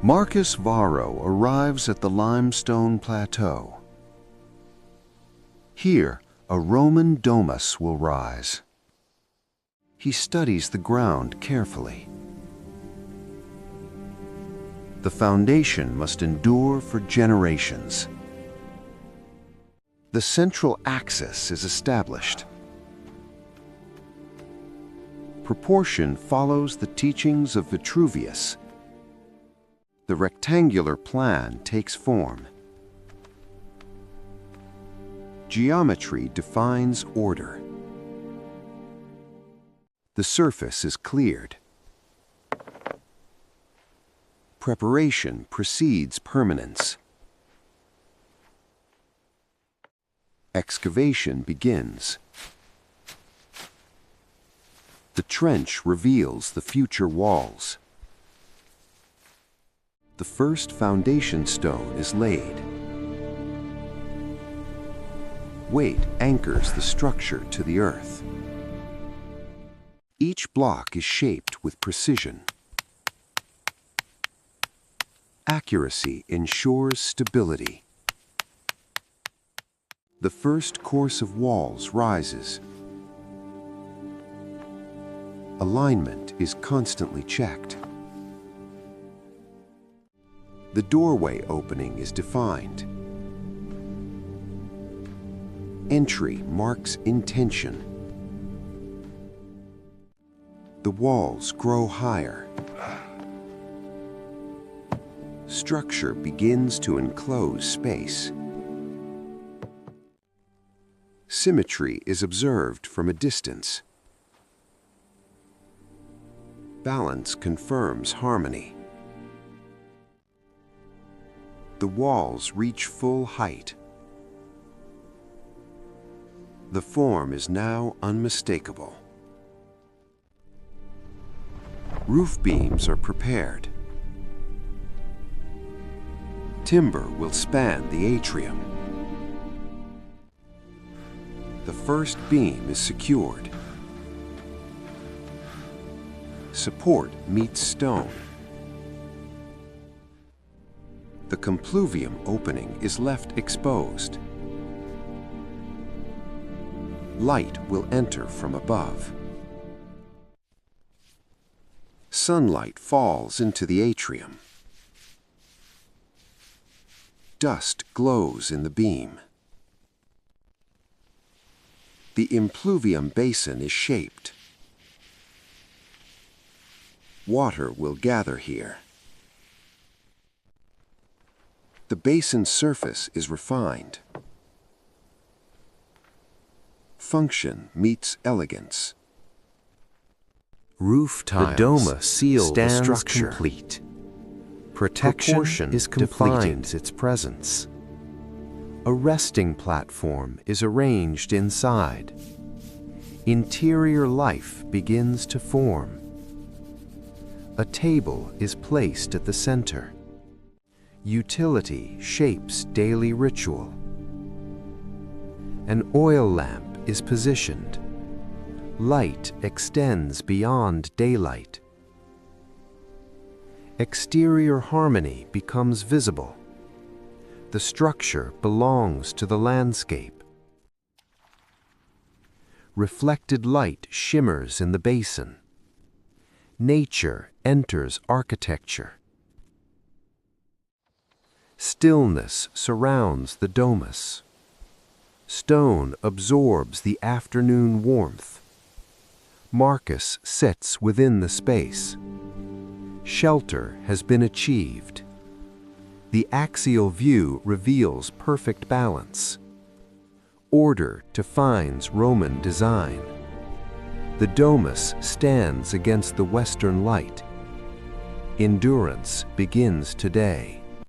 Marcus Varro arrives at the limestone plateau. Here, a Roman domus will rise. He studies the ground carefully. The foundation must endure for generations. The central axis is established. Proportion follows the teachings of Vitruvius. The rectangular plan takes form. Geometry defines order. The surface is cleared. Preparation precedes permanence. Excavation begins. The trench reveals the future walls. The first foundation stone is laid. Weight anchors the structure to the earth. Each block is shaped with precision. Accuracy ensures stability. The first course of walls rises. Alignment is constantly checked. The doorway opening is defined. Entry marks intention. The walls grow higher. Structure begins to enclose space. Symmetry is observed from a distance. Balance confirms harmony. The walls reach full height. The form is now unmistakable. Roof beams are prepared. Timber will span the atrium. The first beam is secured. Support meets stone. The compluvium opening is left exposed. Light will enter from above. Sunlight falls into the atrium. Dust glows in the beam. The impluvium basin is shaped. Water will gather here. The basin's surface is refined. Function meets elegance. Roof tiles, the Domus seal the stands structure. complete. Protection is defines its presence. A resting platform is arranged inside. Interior life begins to form. A table is placed at the center. Utility shapes daily ritual. An oil lamp is positioned. Light extends beyond daylight. Exterior harmony becomes visible. The structure belongs to the landscape. Reflected light shimmers in the basin. Nature enters architecture. Stillness surrounds the domus. Stone absorbs the afternoon warmth. Marcus sits within the space. Shelter has been achieved. The axial view reveals perfect balance. Order defines Roman design. The domus stands against the western light. Endurance begins today.